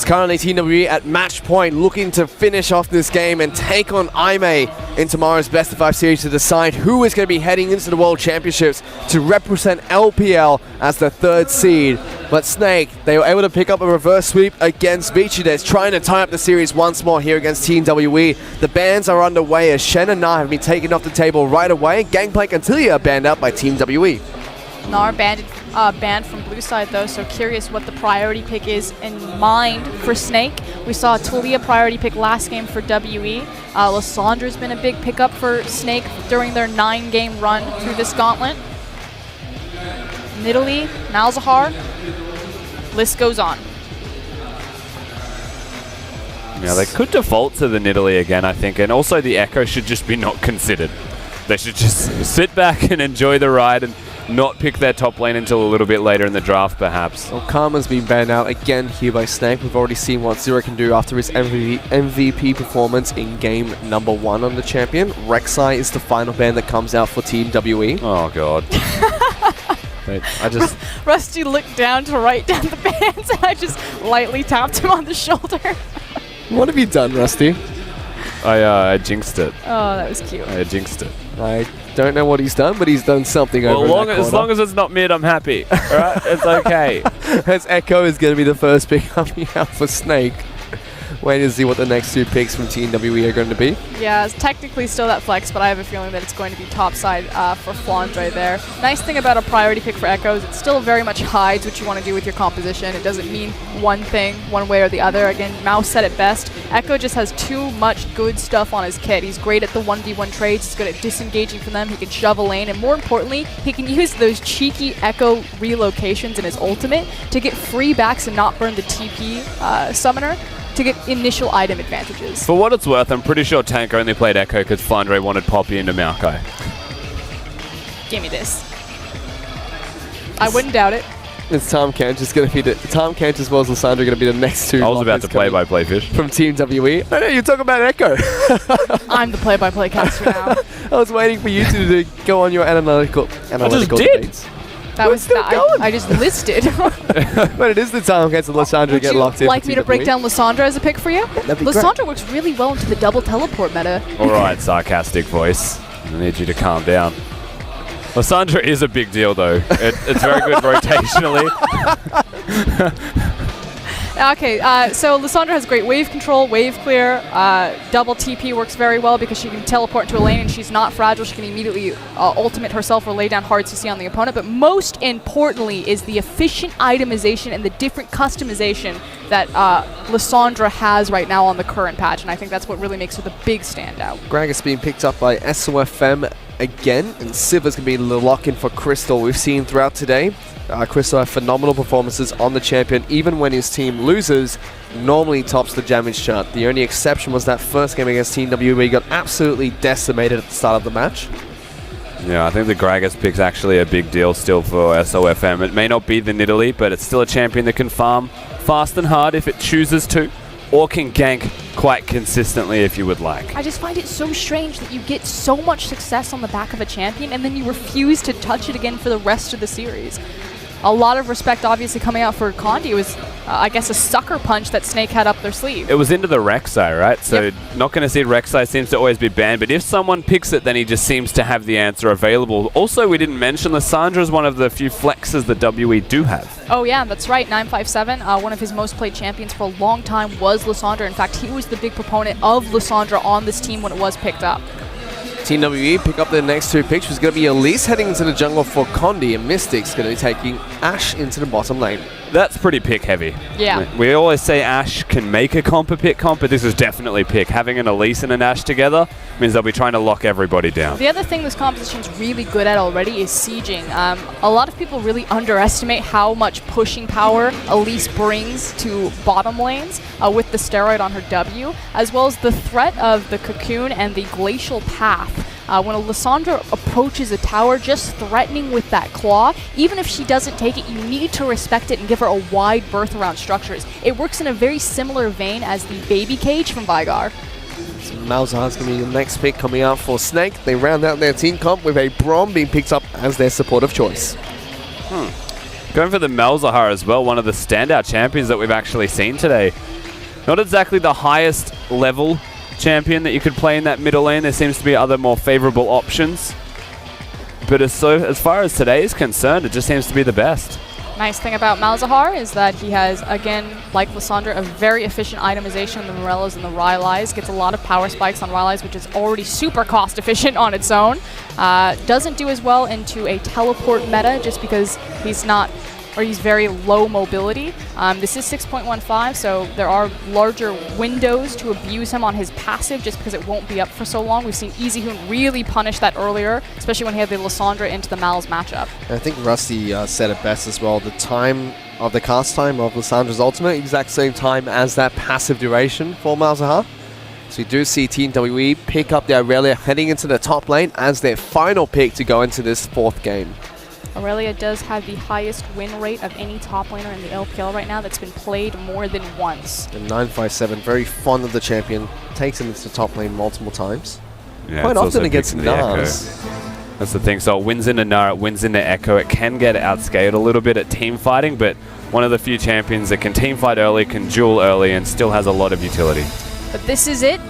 It's currently TWE at match point, looking to finish off this game and take on Aimee in tomorrow's Best of 5 series to decide who is going to be heading into the World Championships to represent LPL as the 3rd seed. But Snake, they were able to pick up a reverse sweep against Vichides, trying to tie up the series once more here against Team WE. The bans are underway as Shen and Na have been taken off the table right away. Gangplank and Tilia are banned out by Team WE. Nar banned from blue side though, so curious what the priority pick is in mind for Snake. We saw Talia priority pick last game for WE. Lissandra's been a big pickup for Snake during their 9-game run through this gauntlet. Nidalee, Malzahar, list goes on. Yeah, they could default to the Nidalee again, I think, and also the Echo should just be not considered. They should just sit back and enjoy the ride and not pick their top lane until a little bit later in the draft, perhaps. Well, Karma's been banned out again here by Snake. We've already seen what Zero can do after his MVP performance in game number 1 on the champion. Rek'Sai is the final ban that comes out for Team WE. Oh, God. Rusty looked down to write down the bans and I just lightly tapped him on the shoulder. What have you done, Rusty? I jinxed it. Oh, that was cute. I jinxed it. I don't know what he's done, but he's done something over in that corner. As long as it's not mid, I'm happy. All right? It's okay. As Echo is going to be the first pick coming out for Snake. Waiting to see what the next 2 picks from Team WE are going to be. Yeah, it's technically still that flex, but I have a feeling that it's going to be top side for Flandre there. Nice thing about a priority pick for Echo is it still very much hides what you want to do with your composition. It doesn't mean one thing, one way or the other. Again, Mouse said it best. Echo just has too much good stuff on his kit. He's great at the 1v1 trades. He's good at disengaging from them. He can shove a lane, and more importantly, he can use those cheeky Echo relocations in his ultimate to get free backs and not burn the TP summoner, to get initial item advantages. For what it's worth, I'm pretty sure Tank only played Echo because Flandre wanted Poppy into Maokai. Give me this. I wouldn't doubt it. It's Tom Kent is going to be Tom Kent as well as Lissandra going to be the next 2. I was about to play-by-play fish. From Team WE. I know, you're talking about Echo. I'm the play-by-play caster now. I was waiting for you to go on your analytical debates. That was I just listed. But it is the time against Lissandra to get locked in. Would you like me to break down Lissandra as a pick for you? Lissandra works really well into the double teleport meta. Alright, sarcastic voice. I need you to calm down. Lissandra is a big deal though. It's very good rotationally. Okay, so Lissandra has great wave control, wave clear, double TP works very well because she can teleport into a lane and she's not fragile. She can immediately ultimate herself or lay down hard CC on the opponent. But most importantly is the efficient itemization and the different customization that Lissandra has right now on the current patch. And I think that's what really makes her the big standout. Gragas being picked up by SOFM again, and Siva's going to be the lock-in for Crystal. We've seen throughout today, Crystal have phenomenal performances on the champion, even when his team loses, normally tops the damage chart. The only exception was that first game against Team WE, where he got absolutely decimated at the start of the match. Yeah, I think the Gragas pick's actually a big deal still for SOFM. It may not be the Nidalee, but it's still a champion that can farm fast and hard if it chooses to, or can gank quite consistently if you would like. I just find it so strange that you get so much success on the back of a champion and then you refuse to touch it again for the rest of the series. A lot of respect obviously coming out for Condi. It was, I guess, a sucker punch that Snake had up their sleeve. It was into the Rek'Sai, right? So yep. Not going to see Rek'Sai seems to always be banned, but if someone picks it, then he just seems to have the answer available. Also, we didn't mention Lissandra is one of the few flexes that WE do have. Oh yeah, that's right, 957. One of his most played champions for a long time was Lissandra. In fact, he was the big proponent of Lissandra on this team when it was picked up. Team WE pick up their next 2 picks, which is going to be Elise heading into the jungle for Condi, and Mystic's going to be taking Ashe into the bottom lane. That's pretty pick heavy. Yeah. We always say Ashe can make a comp a pick comp, but this is definitely pick. Having an Elise and an Ashe together means they'll be trying to lock everybody down. The other thing this composition's really good at already is sieging. A lot of people really underestimate how much pushing power Elise brings to bottom lanes with the steroid on her W, as well as the threat of the cocoon and the glacial path. When Lissandra approaches a tower, just threatening with that claw, even if she doesn't take it, you need to respect it and give her a wide berth around structures. It works in a very similar vein as the baby cage from Vigar. So Malzahar's going to be the next pick coming out for Snake. They round out their team comp with a Braum being picked up as their support of choice. Going for the Malzahar as well, one of the standout champions that we've actually seen today. Not exactly the highest level champion that you could play in that middle lane. There seems to be other more favorable options. But as far as today is concerned, it just seems to be the best. Nice thing about Malzahar is that he has, again, like Lissandra, a very efficient itemization of the Morellos and the Rylai's. Gets a lot of power spikes on Rylai's, which is already super cost efficient on its own. Doesn't do as well into a teleport meta just because he's not, or he's very low mobility. This is 6.15, so there are larger windows to abuse him on his passive just because it won't be up for so long. We've seen EasyHoon really punish that earlier, especially when he had the Lissandra into the Mal's matchup. And I think Rusty said it best as well. The time of the cast time of Lissandra's ultimate, exact same time as that passive duration for Malzahar. So you do see Team WE pick up the Aurelia heading into the top lane as their final pick to go into this 4th game. Aurelia does have the highest win rate of any top laner in the LPL right now that's been played more than once. And 957, very fond of the champion, takes him into the top lane multiple times. Yeah, quite often against Nars. That's the thing, so it wins into Nara, it wins into Echo. It can get outscaled a little bit at team fighting, but one of the few champions that can team fight early, can duel early, and still has a lot of utility. But this is it.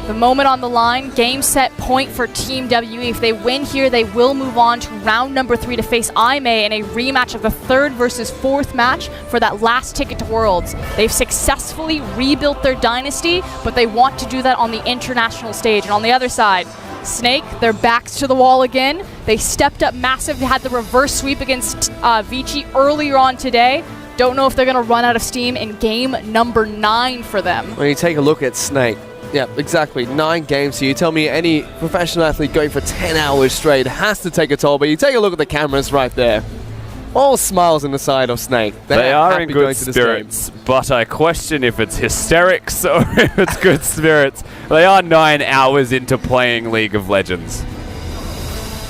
The moment on the line, game, set, point for Team WE. If they win here, they will move on to round number 3 to face Aimee in a rematch of the 3rd versus 4th match for that last ticket to Worlds. They've successfully rebuilt their dynasty, but they want to do that on the international stage. And on the other side, Snake, their backs to the wall again. They stepped up massive. They had the reverse sweep against Vici earlier on today. Don't know if they're going to run out of steam in game number 9 for them. When you take a look at Snake, yeah, exactly. 9 games. So you tell me any professional athlete going for 10 hours straight has to take a toll, but you take a look at the cameras right there. All smiles on the side of Snake. They are in good spirits, but I question if it's hysterics or if it's good spirits. They are 9 hours into playing League of Legends.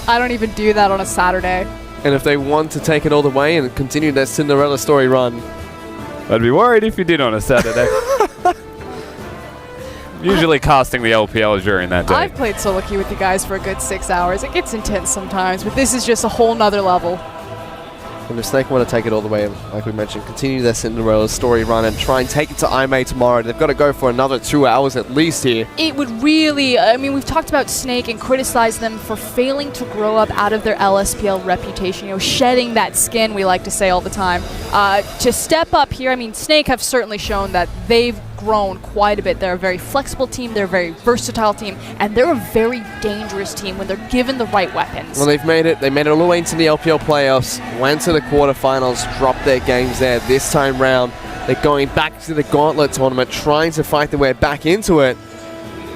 I don't even do that on a Saturday. And if they want to take it all the way and continue their Cinderella story run, I'd be worried if you did on a Saturday. Usually casting the LPL during that day. I've played solo queue with you guys for a good 6 hours. It gets intense sometimes, but this is just a whole nother level. and if Snake want to take it all the way, like we mentioned, continue their Cinderella story run and try and take it to Aimee tomorrow, they've got to go for another 2 hours at least here. It would really, I mean, we've talked about Snake and criticized them for failing to grow up out of their LSPL reputation, you know, shedding that skin, we like to say all the time. To step up here, I mean, Snake have certainly shown that they've grown quite a bit. They're a very flexible team, they're a very versatile team, and they're a very dangerous team when they're given the right weapons. Well, they made it all the way into the LPL playoffs, went to the quarterfinals, dropped their games there. This time round, they're going back to the Gauntlet tournament, trying to fight their way back into it.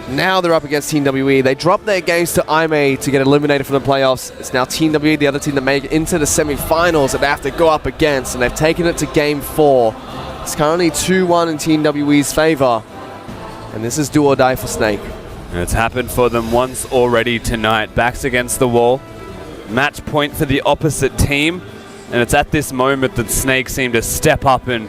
Now they're up against Team WE. They dropped their games to Aimee to get eliminated from the playoffs. It's now Team WE, the other team that make it into the semifinals that they have to go up against, and they've taken it to Game 4. It's currently 2-1 in Team WE's favor, and this is do or die for Snake. And it's happened for them once already tonight. Backs against the wall. Match point for the opposite team, and it's at this moment that Snake seem to step up and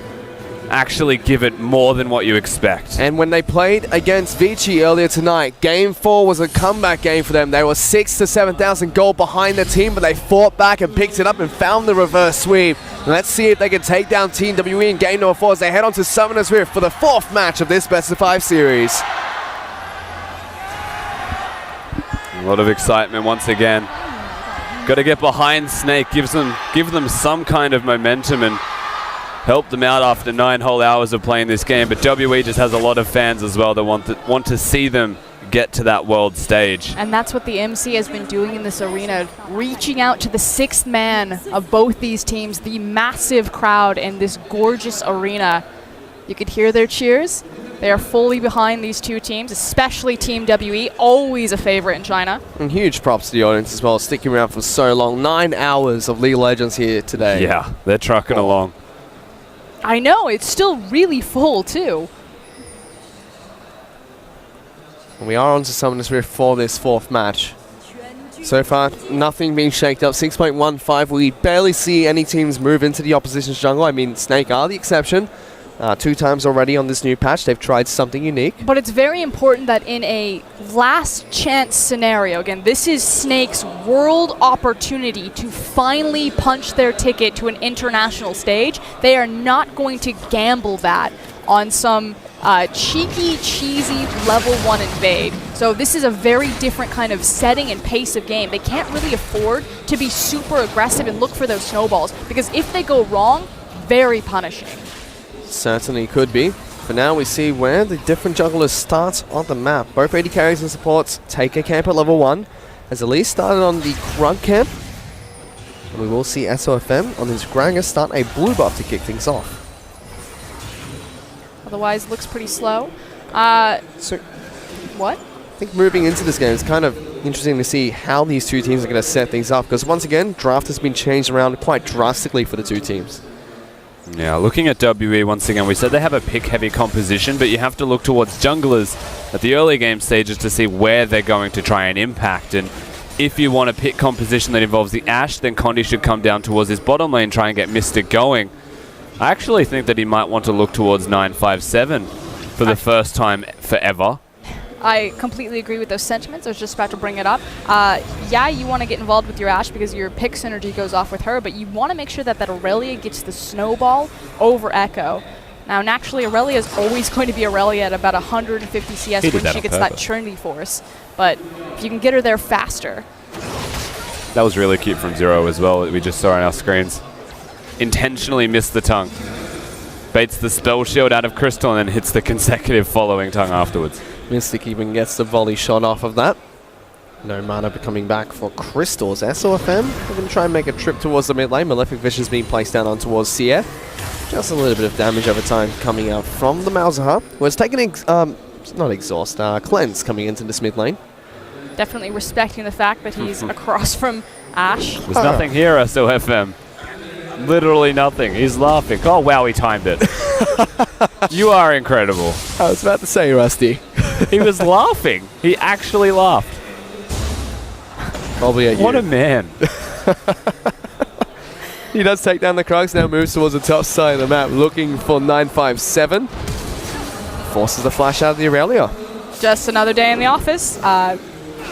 actually give it more than what you expect. And when they played against Vici earlier tonight, Game 4 was a comeback game for them. They were 6,000 to 7,000 gold behind the team, but they fought back and picked it up and found the reverse sweep. And let's see if they can take down Team WE in game number 4 as they head on to Summoner's Rift for the 4th match of this Best of 5 series. A lot of excitement once again. Got to get behind Snake, give them some kind of momentum and help them out after 9 whole hours of playing this game. But WE just has a lot of fans as well that want to see them get to that world stage. And that's what the MC has been doing in this arena, reaching out to the 6th man of both these teams, the massive crowd in this gorgeous arena. You could hear their cheers. They are fully behind these two teams, especially Team WE, always a favorite in China. And huge props to the audience as well, sticking around for so long. 9 hours of League of Legends here today. Yeah, they're trucking along. I know, it's still really full too. We are on to Summoners Rift for this 4th match. So far, nothing being shaked up. 6.15, we barely see any teams move into the opposition's jungle. I mean, Snake are the exception, 2 times already on this new patch. They've tried something unique. But it's very important that in a last chance scenario, again, this is Snake's world opportunity to finally punch their ticket to an international stage. They are not going to gamble that on some cheeky, cheesy level 1 invade. So this is a very different kind of setting and pace of game. They can't really afford to be super aggressive and look for those snowballs, because if they go wrong, very punishing. Certainly could be. For now, we see where the different jugglers start on the map. Both AD carries and supports take a camp at level 1, as Elise started on the Krug camp. And we will see SOFM on his Gragas start a blue buff to kick things off. Otherwise, looks pretty slow. So What? I think moving into this game, it's kind of interesting to see how these two teams are going to set things up, because once again, draft has been changed around quite drastically for the two teams. Yeah, looking at WE once again, we said they have a pick-heavy composition, but you have to look towards junglers at the early game stages to see where they're going to try and impact. And if you want to pick composition that involves the Ashe, then Condi should come down towards his bottom lane, try and get Mystic going. I actually think that he might want to look towards 957 for the first time forever. I completely agree with those sentiments. I was just about to bring it up. Yeah, you want to get involved with your Ashe because your pick synergy goes off with her, but you want to make sure that Aurelia gets the snowball over Echo. Now, naturally, Aurelia is always going to be Aurelia at about 150 CS when she gets that Trinity Force, but if you can get her there faster. That was really cute from Zero as well, that we just saw on our screens. Intentionally missed the tongue. Baits the spell shield out of Crystal and then hits the consecutive following tongue afterwards. Mystic even gets the volley shot off of that. No mana coming back for Crystals. SOFM, we're going to try and make a trip towards the mid lane. Malefic Vision's being placed down on towards Sierra. Just a little bit of damage over time coming out from the Malzahar. Was taking not exhaust, cleanse coming into this mid lane. Definitely respecting the fact that he's across from Ashe. There's nothing here, SOFM. Literally nothing. He's laughing. Oh, wow, he timed it. You are incredible. I was about to say, Rusty. He was laughing. He actually laughed. Probably at you. What a man. He does take down the Krugs, now moves towards the top side of the map, looking for 957. Forces the flash out of the Aurelia. Just another day in the office.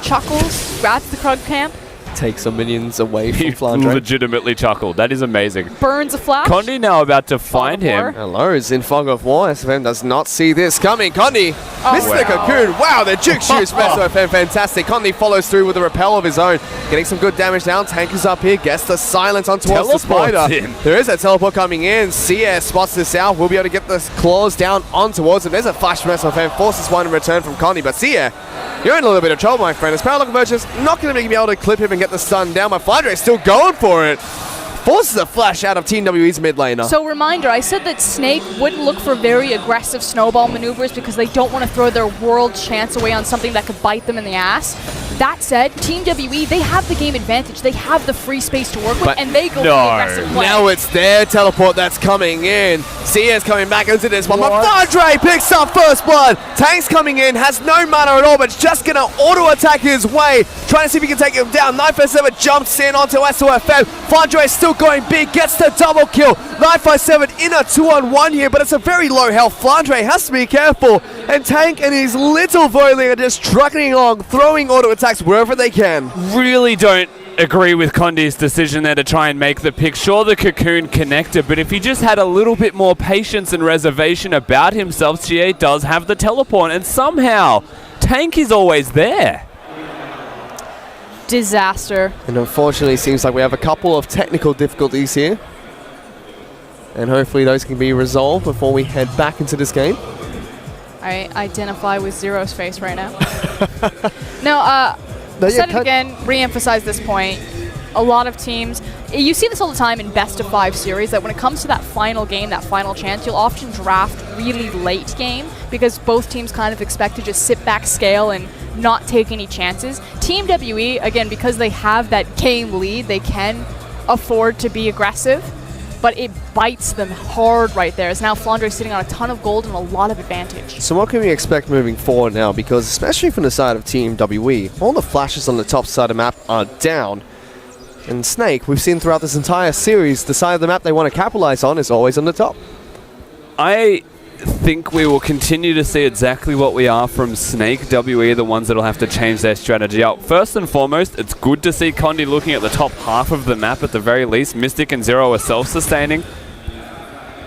Chuckles, grabs the Krug camp. Takes some minions away from He Flandre. legitimately chuckled. That is amazing. Burns a flash. Condi now about to find him. Hello, is in Fog of War. SOFM does not see this coming. Condi missed the wow. cocoon. Wow, the juke shoots from SOFM. Fantastic. Condi follows through with a repel of his own. Getting some good damage down. Tank is up here. Gets the silence on towards the Teleports spider. in. There is a teleport coming in. CS spots this out. We'll be able to get the claws down on towards him. There's a flash from SOFM. Forces one in return from Condi. But Sia, you're in a little bit of trouble, my friend. As Power Convergence not going to be able to clip him and get the stun down. But Flandre still going for it. Forces a flash out of Team WE's mid laner. So reminder, I said that Snake wouldn't look for very aggressive snowball maneuvers because they don't want to throw their world chance away on something that could bite them in the ass. That said, Team WE, they have the game advantage. They have the free space to work with, and they go for the aggressive play. Now it's their teleport that's coming in. Sia's coming back into this one. But Flandre picks up first blood. Tank's coming in, has no mana at all, but it's just going to auto-attack his way. Trying to see if he can take him down. 957 jumps in onto SOFM. Flandre is still going big, gets the double kill. 957 in a 2-on-1 here, but it's a very low health. Flandre has to be careful. And Tank and his little Voiling are just trucking along, throwing auto-attacks wherever they can. Really don't agree with Condi's decision there to try and make the pick. Sure, the cocoon connected, but if he just had a little bit more patience and reservation about himself, Chie does have the teleport, and somehow Tank is always there. Disaster. And unfortunately, it seems like we have a couple of technical difficulties here. And hopefully those can be resolved before we head back into this game. I identify with Zero's face right now. No, said it again, re-emphasize this point. A lot of teams, you see this all the time in best of 5 series, that when it comes to that final game, that final chance, you'll often draft really late game because both teams kind of expect to just sit back, scale, and not take any chances. Team WE, again, because they have that game lead, they can afford to be aggressive, but it bites them hard right there. As now Flandre is sitting on a ton of gold and a lot of advantage. So what can we expect moving forward now? Because especially from the side of Team WE, all the flashes on the top side of the map are down. And Snake, we've seen throughout this entire series, the side of the map they want to capitalize on is always on the top. I think we will continue to see exactly what we are from Snake. WE the ones that will have to change their strategy up. First and foremost, it's good to see Condi looking at the top half of the map at the very least. Mystic and Zero are self-sustaining.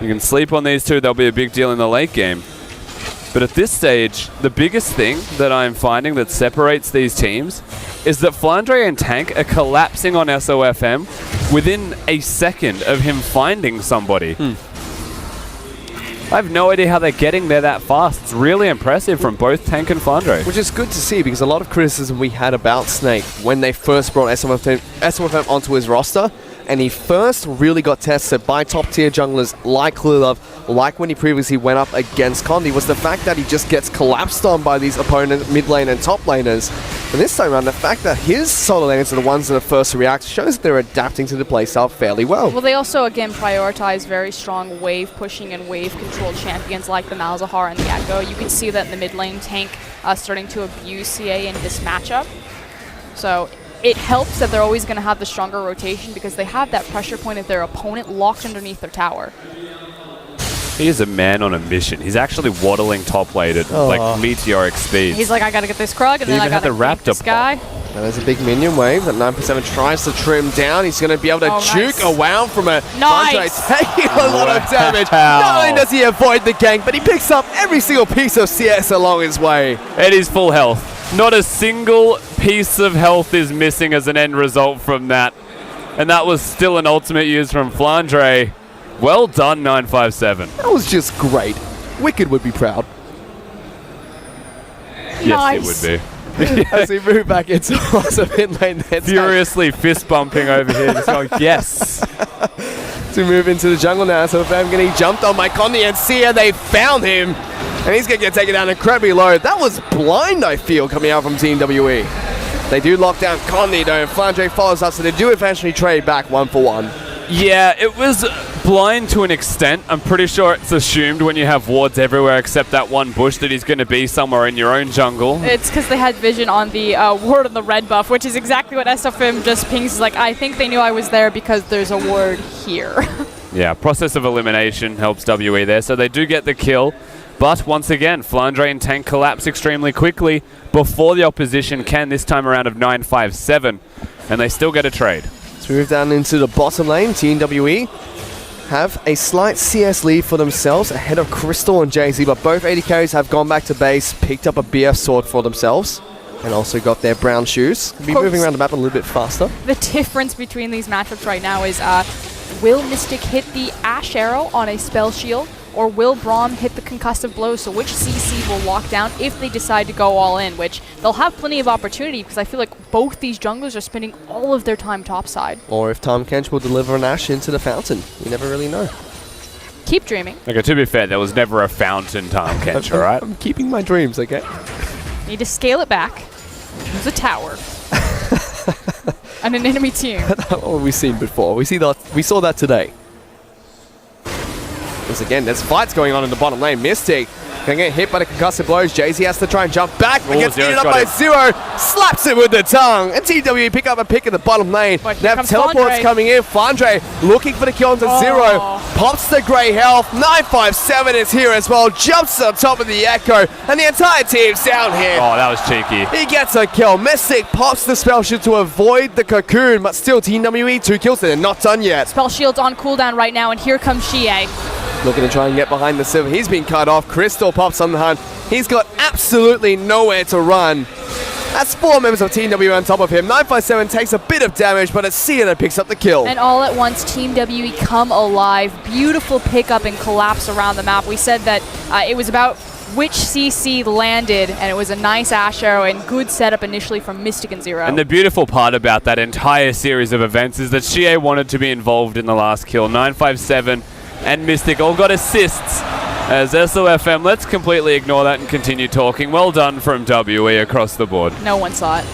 You can sleep on these two, they'll be a big deal in the late game. But at this stage, the biggest thing that I'm finding that separates these teams is that Flandre and Tank are collapsing on SOFM within a second of him finding somebody. I have no idea how they're getting there that fast. It's really impressive from both Tank and Flandre. Which is good to see, because a lot of criticism we had about Snake when they first brought SOFM onto his roster, and he first really got tested by top-tier junglers like Clearlove, like when he previously went up against Condi, was the fact that he just gets collapsed on by these opponent mid lane and top laners. And this time around, the fact that his solo laners are the ones that are first to react shows that they're adapting to the playstyle fairly well. Well, they also, again, prioritize very strong wave pushing and wave control champions like the Malzahar and the Echo. You can see that in the mid lane, Tank starting to abuse CA in this matchup. So it helps that they're always going to have the stronger rotation because they have that pressure point of their opponent locked underneath their tower. He is a man on a mission. He's actually waddling top lane at like meteoric speeds. He's like, I got to get this Krug, and then I got to get this guy. And there's a big minion wave that 9% tries to trim down. He's going to be able to juke a wow from a nice. taking a lot of damage. Not only does he avoid the gank, but he picks up every single piece of CS along his way. It is full health. Not a single piece of health is missing as an end result from that. And that was still an ultimate use from Flandre. Well done, 957. That was just great. Wicked would be proud. Yes, it would be. As we move back into lots of mid lane. Furiously fist bumping over here, just going, yes. To move into the jungle now, so Fam getting jumped on by Condi and Sia, they found him. And he's going to get taken down incredibly low. That was blind, I feel, coming out from Team WE. They do lock down Condi, though, and Flandre follows up, so they do eventually trade back 1-for-1. Yeah, it was blind to an extent. I'm pretty sure it's assumed when you have wards everywhere except that one bush that he's going to be somewhere in your own jungle. It's because they had vision on the ward on the red buff, which is exactly what SFM just pings. He's like, I think they knew I was there because there's a ward here. Yeah, process of elimination helps WE there, so they do get the kill. But once again, Flandre and Tank collapse extremely quickly before the opposition can this time around of 957, and they still get a trade. Let's move down into the bottom lane. Team WE have a slight CS lead for themselves ahead of Crystal and Jay-Z, but both AD carries have gone back to base, picked up a BF sword for themselves, and also got their brown shoes. Be moving around the map a little bit faster. The difference between these matchups right now is will Mystic hit the Ash Arrow on a spell shield, or will Braum hit the concussive blow? So which CC will lock down if they decide to go all in, which they'll have plenty of opportunity because I feel like both these junglers are spending all of their time topside. Or if Tom Kench will deliver an Ash into the fountain. You never really know. Keep dreaming. Okay, to be fair, there was never a fountain Tom Kench, alright? I'm keeping my dreams, okay? Need to scale it back. Use a tower. And an enemy team. That's what we've seen before. We saw that today. Once again, there's fights going on in the bottom lane. Mystic can get hit by the concussive blows. Jay-Z has to try and jump back, but gets eaten up by Zero. Slaps it with the tongue. And TW pick up a pick in the bottom lane. But they have teleports Flandre coming in. Flandre looking for the kill onto Zero. Pops the grey health. 957 is here as well. Jumps on top of the Echo. And the entire team's down here. Oh, that was cheeky. He gets a kill. Mystic pops the spell shield to avoid the cocoon, but still Team WE 2 kills and they're not done yet. Spell shield's on cooldown right now, and here comes Xie. Looking to try and get behind the silver. He's been cut off. Crystal pops on the hunt. He's got absolutely nowhere to run. That's 4 members of Team W on top of him. 957 takes a bit of damage, but it's Sia that picks up the kill. And all at once, Team WE come alive. Beautiful pickup and collapse around the map. We said that it was about which CC landed, and it was a nice Ash Arrow and good setup initially from Mystic and Zero. And the beautiful part about that entire series of events is that Xie wanted to be involved in the last kill. 957 and Mystic all got assists as SOFM. Let's completely ignore that and continue talking. Well done from WE across the board. No one saw it.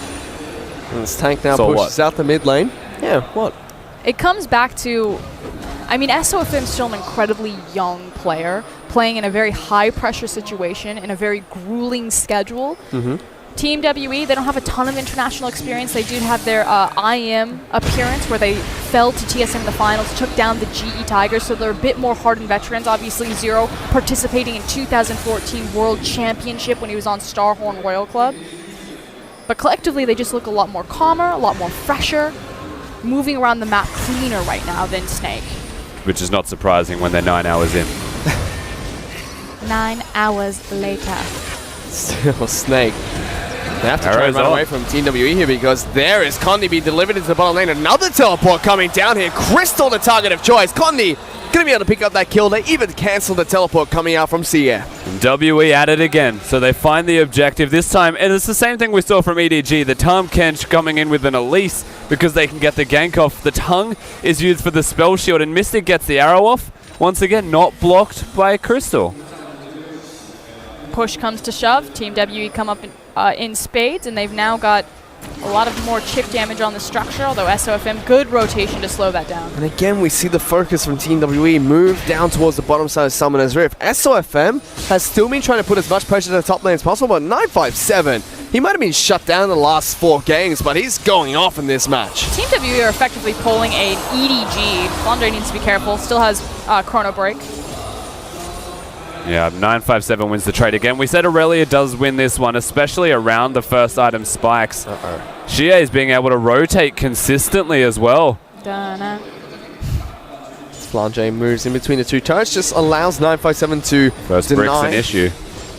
And this Tank now pushes out the mid lane. Yeah, what? It comes back to, I mean, SOFM's still an incredibly young player, playing in a very high pressure situation, in a very grueling schedule. Team WE, they don't have a ton of international experience. They did have their IM appearance where they fell to TSM in the finals, took down the GE Tigers, so they're a bit more hardened veterans. Obviously, Zero participating in 2014 World Championship when he was on Starhorn Royal Club. But collectively, they just look a lot more calmer, a lot more fresher, moving around the map cleaner right now than Snake. Which is not surprising when they're 9 hours in. 9 hours later. Still Snake. They have to try and run away from Team WE here because there is Condi being delivered into the bottom lane. Another teleport coming down here. Crystal the target of choice. Condi going to be able to pick up that kill. They even cancel the teleport coming out from CA. WE at it again. So they find the objective this time. And it's the same thing we saw from EDG. The Tom Kench coming in with an Elise because they can get the gank off. The tongue is used for the spell shield and Mystic gets the arrow off. Once again, not blocked by Crystal. Push comes to shove. Team WE come up in spades, and they've now got a lot of more chip damage on the structure, although SOFM, good rotation to slow that down. And again, we see the focus from Team WE move down towards the bottom side of Summoner's Rift. SOFM has still been trying to put as much pressure to the top lane as possible, but 957, he might have been shut down in the last 4 games, but he's going off in this match. Team WE are effectively pulling an EDG. Flandre needs to be careful, still has Chrono Break. Yeah, 957 wins the trade again. We said Aurelia does win this one, especially around the first item spikes. Xie is being able to rotate consistently as well. Flandre moves in between the 2 turrets, just allows 957 to First brick's an issue.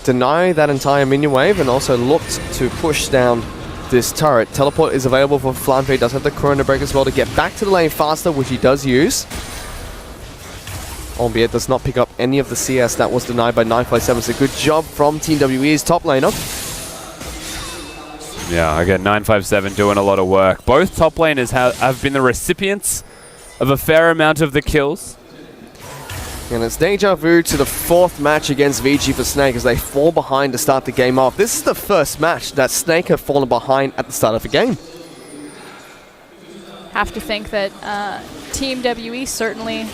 Deny that entire minion wave and also looked to push down this turret. Teleport is available for Flandre, does have the Chrono Break as well to get back to the lane faster, which he does use. Albeit does not pick up any of the CS that was denied by 957. So good job from Team WE's top laner. Yeah, again, 957 doing a lot of work. Both top laners have been the recipients of a fair amount of the kills. And it's deja vu to the 4th match against VG for Snake as they fall behind to start the game off. This is the first match that Snake have fallen behind at the start of the game. Have to think that Team WE certainly,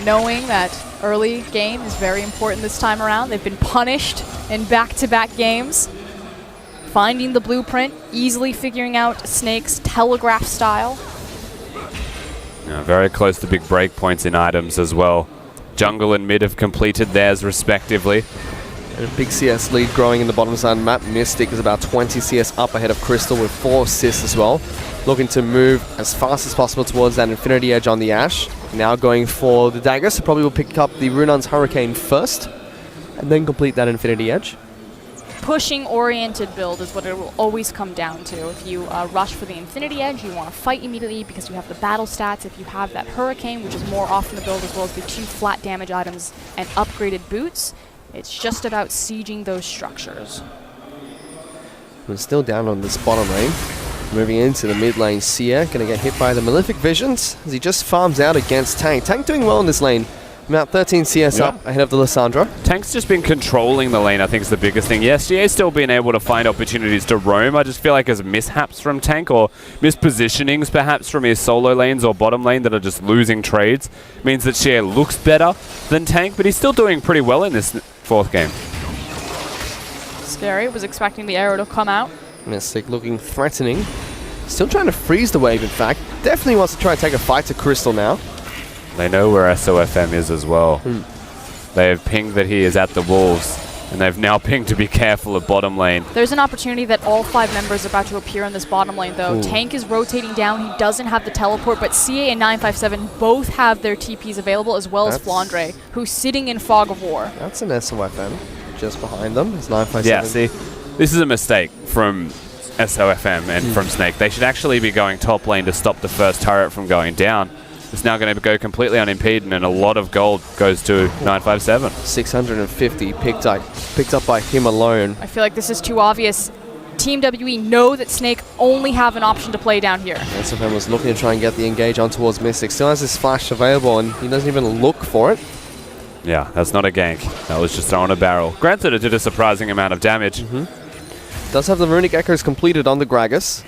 knowing that early game is very important this time around. They've been punished in back-to-back games. Finding the blueprint, easily figuring out Snake's telegraph style. Yeah, very close to big break points in items as well. Jungle and mid have completed theirs respectively. And a big CS lead growing in the bottom side of the map. Mystic is about 20 CS up ahead of Crystal with 4 assists as well. Looking to move as fast as possible towards that Infinity Edge on the Ashe. Now going for the dagger, so probably will pick up the Runan's Hurricane first, and then complete that Infinity Edge. Pushing-oriented build is what it will always come down to. If you rush for the Infinity Edge, you want to fight immediately because you have the battle stats. If you have that Hurricane, which is more often the build, as well as the 2 flat damage items and upgraded boots, it's just about sieging those structures. We're still down on this bottom lane. Moving into the mid lane, Sia going to get hit by the Malefic Visions as he just farms out against Tank. Tank doing well in this lane. About 13 CS up ahead of the Lissandra. Tank's just been controlling the lane, I think is the biggest thing. Yes, GA's still been able to find opportunities to roam. I just feel like there's mishaps from Tank or mispositionings perhaps from his solo lanes or bottom lane that are just losing trades. Means that GA looks better than Tank, but he's still doing pretty well in this 4th game. Scary, was expecting the arrow to come out. Mystic looking threatening. Still trying to freeze the wave, in fact. Definitely wants to try and take a fight to Crystal now. They know where SOFM is as well. They have pinged that he is at the Wolves, and they've now pinged to be careful of bottom lane. There's an opportunity that all 5 members are about to appear in this bottom lane, though. Tank is rotating down. He doesn't have the teleport, but CA and 957 both have their TPs available, as well as Flandre, who's sitting in Fog of War. That's an SOFM just behind them. It's 957. Yeah, see, this is a mistake from SOFM and from Snake. They should actually be going top lane to stop the first turret from going down. It's now going to go completely unimpeded, and a lot of gold goes to 957. 650 picked up by him alone. I feel like this is too obvious. Team WE know that Snake only have an option to play down here. SFM was looking to try and get the engage on towards Mystic. Still has his flash available, and he doesn't even look for it. Yeah, that's not a gank. That was just throwing a barrel. Granted, it did a surprising amount of damage. Does have the Runic Echoes completed on the Gragas.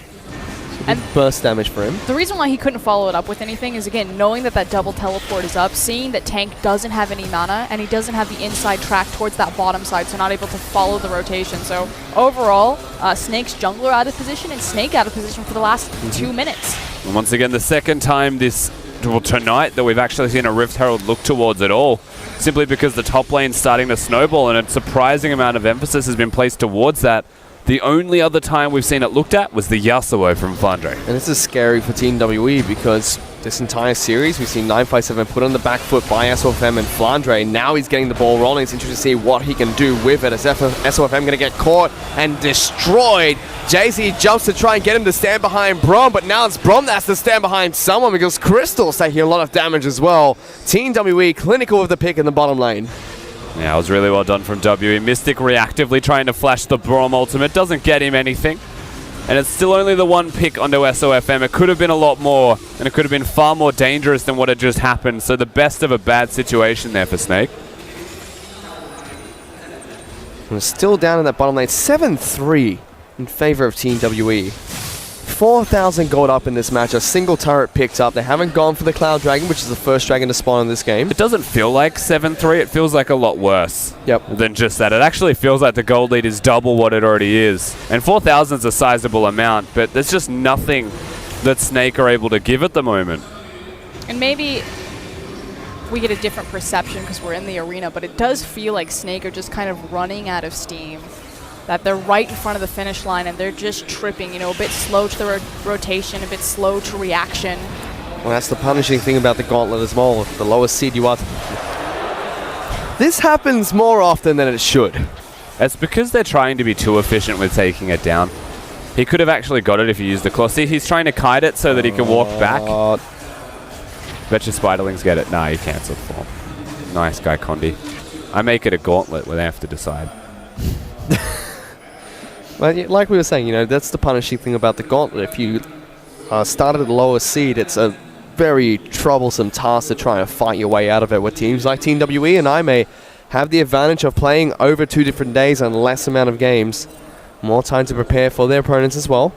So And burst damage for him. The reason why he couldn't follow it up with anything is, again, knowing that that double teleport is up, seeing that Tank doesn't have any mana, and he doesn't have the inside track towards that bottom side, so not able to follow the rotation. So overall, Snake's jungler out of position, and Snake out of position for the last 2 minutes. And once again, the second time tonight that we've actually seen a Rift Herald look towards it all, simply because the top lane's starting to snowball, and a surprising amount of emphasis has been placed towards that. The only other time we've seen it looked at was the Yasuo from Flandre. And this is scary for Team WE because this entire series we've seen 957 put on the back foot by SOFM and Flandre. Now he's getting the ball rolling. It's interesting to see what he can do with it as SOFM going to get caught and destroyed. JZ jumps to try and get him to stand behind Brom, but now it's Brom that has to stand behind someone because Crystal's taking a lot of damage as well. Team WE clinical with the pick in the bottom lane. Yeah, it was really well done from WE. Mystic reactively trying to flash the Brom ultimate. Doesn't get him anything. And it's still only the one pick onto SOFM. It could have been a lot more, and it could have been far more dangerous than what had just happened. So the best of a bad situation there for Snake. We're still down in that bottom lane. 7-3 in favor of Team WE. 4,000 gold up in this match. A single turret picked up. They haven't gone for the Cloud Dragon, which is the first dragon to spawn in this game. It doesn't feel like 7-3. It feels like a lot worse than just that. It actually feels like the gold lead is double what it already is. And 4,000 is a sizable amount, but there's just nothing that Snake are able to give at the moment. And maybe we get a different perception because we're in the arena, but it does feel like Snake are just kind of running out of steam. That they're right in front of the finish line and they're just tripping, you know, a bit slow to the rotation, a bit slow to reaction. Well, that's the punishing thing about the gauntlet as well. The lowest seed you are. This happens more often than it should. It's because they're trying to be too efficient with taking it down. He could have actually got it if he used the claw. See, he's trying to kite it so that he can walk back. Bet your Spiderlings get it. Nah, he cancelled for him. Nice guy, Condi. I make it a gauntlet where they have to decide. But like we were saying, you know, that's the punishing thing about the gauntlet. If you started at the lowest seed, it's a very troublesome task to try and fight your way out of it, where teams like Team WE and IMA have the advantage of playing over 2 different days and less amount of games. More time to prepare for their opponents as well.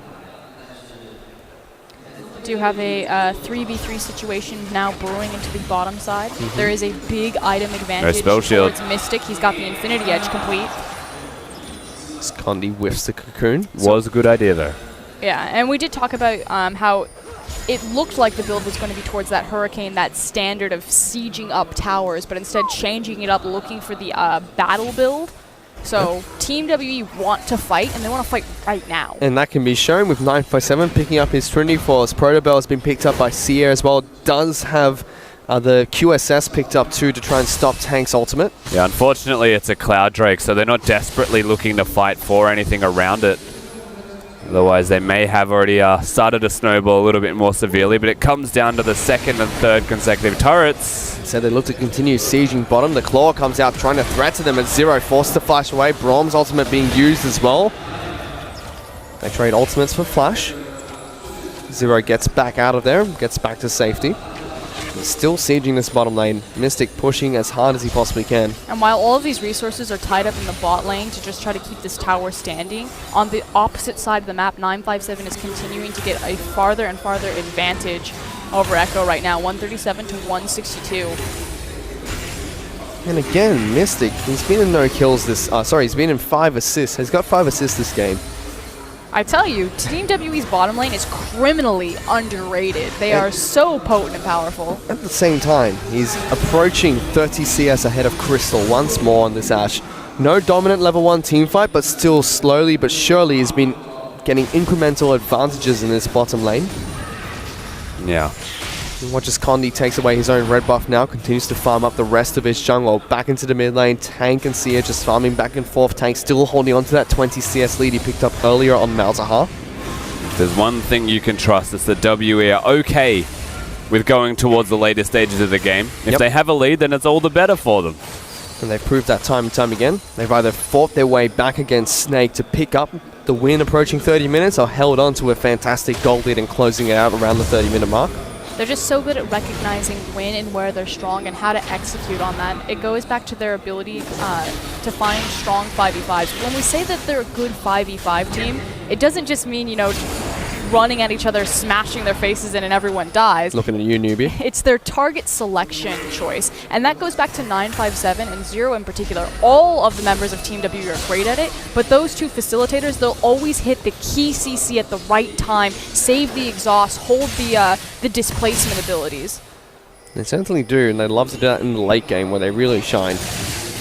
Do have a 3v3 situation now brewing into the bottom side. There is a big item advantage towards Mystic. He's got the Infinity Edge complete. Condi whiffs the cocoon. Was a good idea though. Yeah, and we did talk about how it looked like the build was going to be towards that Hurricane, that standard of sieging up towers, but instead changing it up, looking for the battle build. So Team WE want to fight, and they want to fight right now. And that can be shown with 957 picking up his Trinity Force. Protobell has been picked up by Sierra as well. Does have the QSS picked up too to try and stop Tank's ultimate. Yeah, unfortunately it's a Cloud Drake, so they're not desperately looking to fight for anything around it. Otherwise they may have already started to snowball a little bit more severely, but it comes down to the second and third consecutive turrets. So they look to continue sieging bottom. The Claw comes out trying to threat to them as Zero forced to flash away. Brom's ultimate being used as well. They trade ultimates for flash. Zero gets back out of there, gets back to safety. Still sieging this bottom lane. Mystic pushing as hard as he possibly can. And while all of these resources are tied up in the bot lane to just try to keep this tower standing, on the opposite side of the map, 957 is continuing to get a farther and farther advantage over Echo right now, 137 to 162. And again, Mystic, he's been in no kills this, he's been in 5 assists. He's got 5 assists this game. I tell you, Team WE's bottom lane is criminally underrated. They are so potent and powerful. At the same time, he's approaching 30 CS ahead of Crystal once more on this Ashe. No dominant level 1 team fight, but still slowly but surely he's been getting incremental advantages in this bottom lane. Yeah. And watch as Condi takes away his own red buff now, continues to farm up the rest of his jungle. Back into the mid lane, Tank and Sia just farming back and forth. Tank still holding on to that 20 CS lead he picked up earlier on Malzahar. There's one thing you can trust, it's that WE are okay with going towards the later stages of the game. If they have a lead, then it's all the better for them. And they've proved that time and time again. They've either fought their way back against Snake to pick up the win approaching 30 minutes or held on to a fantastic gold lead and closing it out around the 30-minute mark. They're just so good at recognizing when and where they're strong and how to execute on that. It goes back to their ability to find strong 5v5s. When we say that they're a good 5v5 team, it doesn't just mean, you know, running at each other, smashing their faces in, and everyone dies. Looking at you, newbie. It's their target selection choice. And that goes back to 957 and Zero in particular. All of the members of Team W are great at it, but those two facilitators, they'll always hit the key CC at the right time, save the exhaust, hold the displacement abilities. They certainly do, and they love to do that in the late game where they really shine.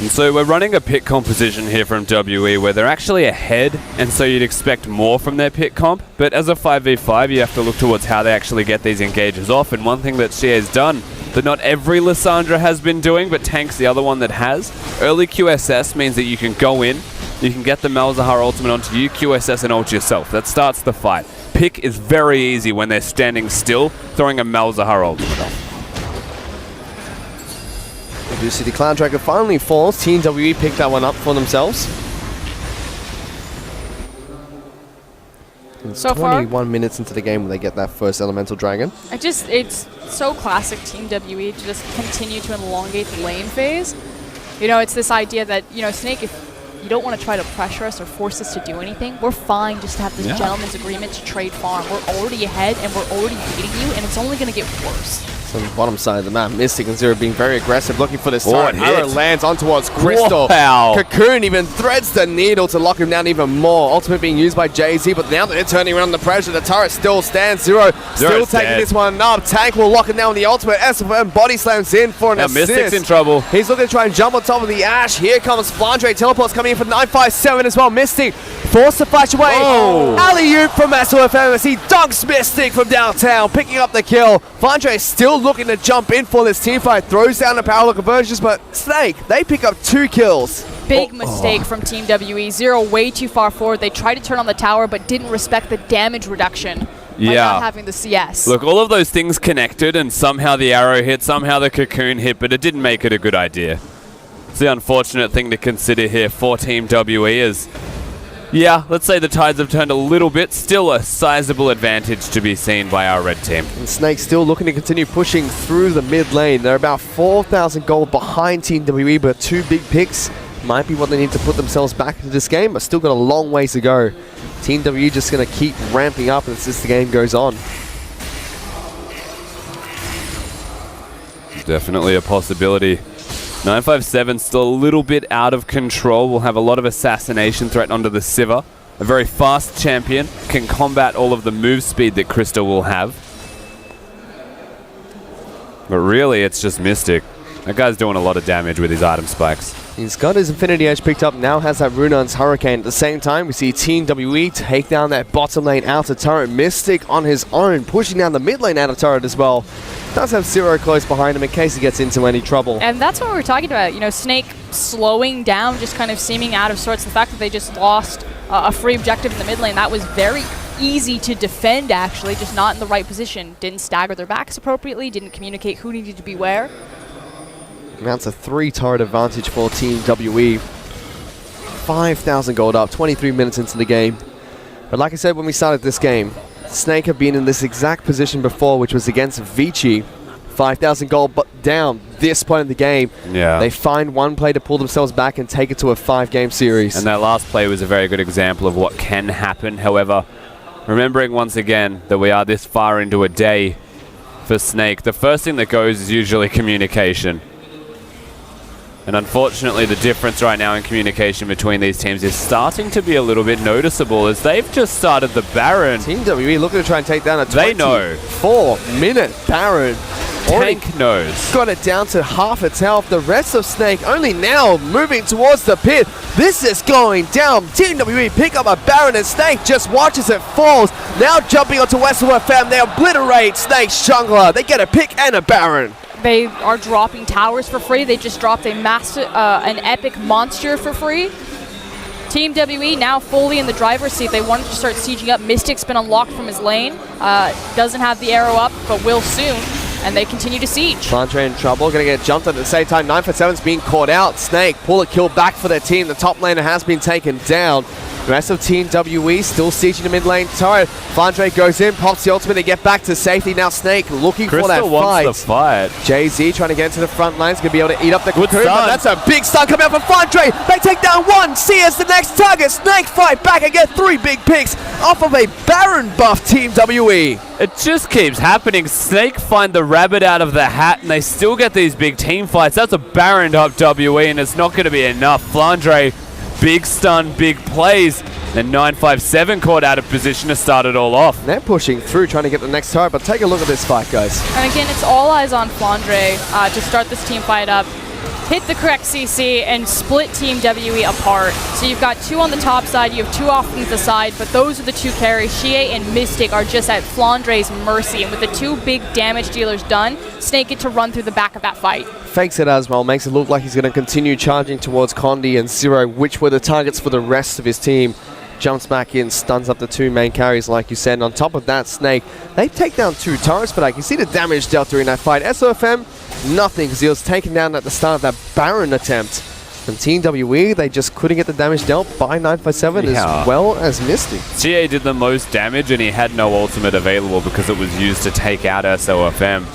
And so we're running a pick composition here from WE where they're actually ahead, and so you'd expect more from their pick comp. But as a 5v5, you have to look towards how they actually get these engages off. And one thing that she has done that not every Lissandra has been doing, but Tank's the other one that has. Early QSS means that you can go in, you can get the Malzahar ultimate onto you, QSS and ult yourself. That starts the fight. Pick is very easy when they're standing still, throwing a Malzahar ultimate off. We do see the Cloud Dragon finally falls. Team WE picked that one up for themselves. And So far, 21 minutes into the game when they get that first Elemental Dragon. it's so classic Team WE to just continue to elongate the lane phase. You know, it's this idea that, you know, Snake, if you don't want to try to pressure us or force us to do anything, we're fine just to have this gentleman's agreement to trade farm. We're already ahead and we're already beating you, and it's only going to get worse. So on the bottom side of the map, Mystic and Zero being very aggressive, looking for this Oh, turret. Arrow hit. lands on towards Crystal. Wow. Cocoon even threads the needle to lock him down even more. Ultimate being used by Jay-Z, but now that they're turning around the pressure, the turret still stands. Zero still Zero's taking dead. this one up. Tank will lock it down with the ultimate. SFM body slams in for an Now assist. Mystic's in trouble. He's looking to try and jump on top of the Ash. Here comes Flandre. Teleports coming in for 957 as well. Mystic forced to flash away. Oh. Alley-oop from SOFM as he dunks Mystic from downtown, picking up the kill. Flandre still looking to jump in for this team fight. Throws down the power conversions, but Snake, they pick up 2 kills. Big mistake from Team WE. Zero way too far forward. They tried to turn on the tower, but didn't respect the damage reduction by not having the CS. Look, all of those things connected, and somehow the arrow hit, somehow the cocoon hit, but it didn't make it a good idea. It's the unfortunate thing to consider here for Team WE is, yeah, let's say the tides have turned a little bit. Still a sizable advantage to be seen by our red team. And Snake still looking to continue pushing through the mid lane. They're about 4,000 gold behind Team WE, but 2 big picks might be what they need to put themselves back into this game, but still got a long ways to go. Team WE just going to keep ramping up as the game goes on. Definitely a possibility. 957 still a little bit out of control. Will have a lot of assassination threat onto the Sivir. A very fast champion, can combat all of the move speed that Crystal will have. But really, it's just Mystic. That guy's doing a lot of damage with his item spikes. He's got his Infinity Edge picked up, now has that Runan's Hurricane. At the same time, we see Team WE take down that bottom lane outer turret. Mystic on his own, pushing down the mid lane outer turret as well. Does have Zero close behind him in case he gets into any trouble. And that's what we were talking about. You know, Snake slowing down, just kind of seeming out of sorts. The fact that they just lost a free objective in the mid lane, that was very easy to defend, actually, just not in the right position. Didn't stagger their backs appropriately, didn't communicate who needed to be where. Mounts a 3 turret advantage for Team WE. 5,000 gold up, 23 minutes into the game. But like I said when we started this game, Snake have been in this exact position before, which was against Vici. 5,000 gold but down this point in the game. Yeah. They find one play to pull themselves back and take it to a 5-game series. And that last play was a very good example of what can happen. However, remembering once again that we are this far into a day for Snake, the first thing that goes is usually communication. And unfortunately, the difference right now in communication between these teams is starting to be a little bit noticeable as they've just started the Baron. Team WE looking to try and take down a They know. 24-minute Baron. Tank knows. Got it down to half its health. The rest of Snake only now moving towards the pit. This is going down. Team WE pick up a Baron and Snake just watches it falls. Now jumping onto Westwood FM. They obliterate Snake's jungler. They get a pick and a Baron. They are dropping towers for free. They just dropped a an epic monster for free. Team WE now fully in the driver's seat. They wanted to start sieging up. Mystic's been unlocked from his lane. Doesn't have the arrow up, but will soon. And they continue to siege. Flandre in trouble, gonna get jumped at the same time. 947's being caught out. Snake pull a kill back for their team. The top laner has been taken down. The rest of Team WE still sieging the mid lane turret. Flandre goes in, pops the ultimate to get back to safety. Now Snake looking for that wants the fight. Jay-Z trying to get into the front lines, going to be able to eat up the Good Cocoon, stun. but that's a big stun coming out from Flandre. They take down one. Sia's the next target. Snake fight back and get 3 big picks off of a Baron buff Team WE. It just keeps happening. Snake find the rabbit out of the hat, and they still get these big team fights. That's a Baron up WE, and it's not going to be enough. Flandre, big stun, big plays. Then 957 caught out of position to start it all off. They're pushing through, trying to get the next turret, but take a look at this fight, guys. And again, it's all eyes on Flandre to start this team fight up. Hit the correct CC and split Team WE apart. So you've got 2 on the top side, you have 2 off on the side, but those are the 2 carries. Xie and Mystic are just at Flandre's mercy, and with the 2 big damage dealers done, Snake get to run through the back of that fight. Fakes it as well, makes it look like he's going to continue charging towards Condi and Zero, which were the targets for the rest of his team. Jumps back in, stuns up the 2 main carries, like you said. And on top of that, Snake, they take down 2 turrets, but I can see the damage dealt during that fight. SOFM, nothing, because he was taken down at the start of that Baron attempt. And Team WE, they just couldn't get the damage dealt by 957 as well as Mystic. GA did the most damage, and he had no ultimate available because it was used to take out SOFM.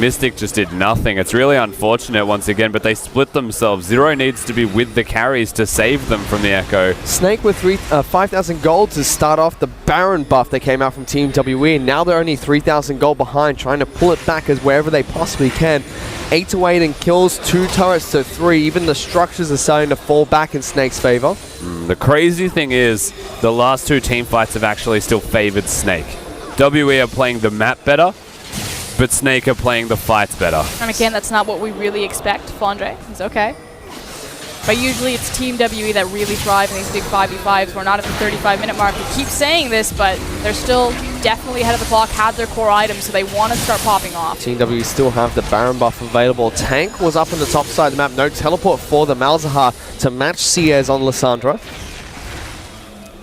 Mystic just did nothing. It's really unfortunate once again, but they split themselves. Zero needs to be with the carries to save them from the Echo. Snake with 5,000 gold to start off the Baron buff that came out from Team WE, and now they're only 3,000 gold behind, trying to pull it back as wherever they possibly can. 8 to 8 and kills, 2 turrets to 3. Even the structures are starting to fall back in Snake's favor. The crazy thing is, the last 2 team fights have actually still favored Snake. WE are playing the map better, but Snake are playing the fights better. And again, that's not what we really expect. Flandre is okay. But usually it's Team WE that really thrive in these big 5v5s. We're not at the 35-minute mark. We keep saying this, but they're still definitely ahead of the clock, have their core items, so they want to start popping off. Team WE still have the Baron buff available. Tank was up on the top side of the map. No teleport for the Malzahar to match Siez on Lissandra.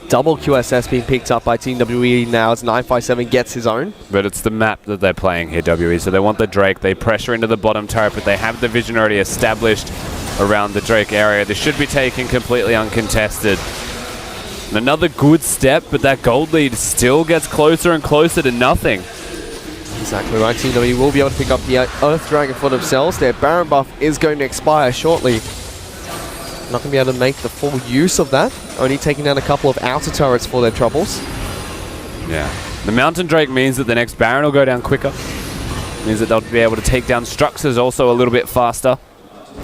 Double QSS being picked up by Team WE now as 957 gets his own. But it's the map that they're playing here, WE. So they want the Drake. They pressure into the bottom turret, but they have the vision already established around the Drake area. This should be taken completely uncontested. And another good step, but that gold lead still gets closer and closer to nothing. Exactly right. Team WE will be able to pick up the Earth Dragon for themselves. Their Baron buff is going to expire shortly. Not going to be able to make the full use of that. Only taking down a couple of outer turrets for their troubles. Yeah. The Mountain Drake means that the next Baron will go down quicker. Means that they'll be able to take down structures also a little bit faster.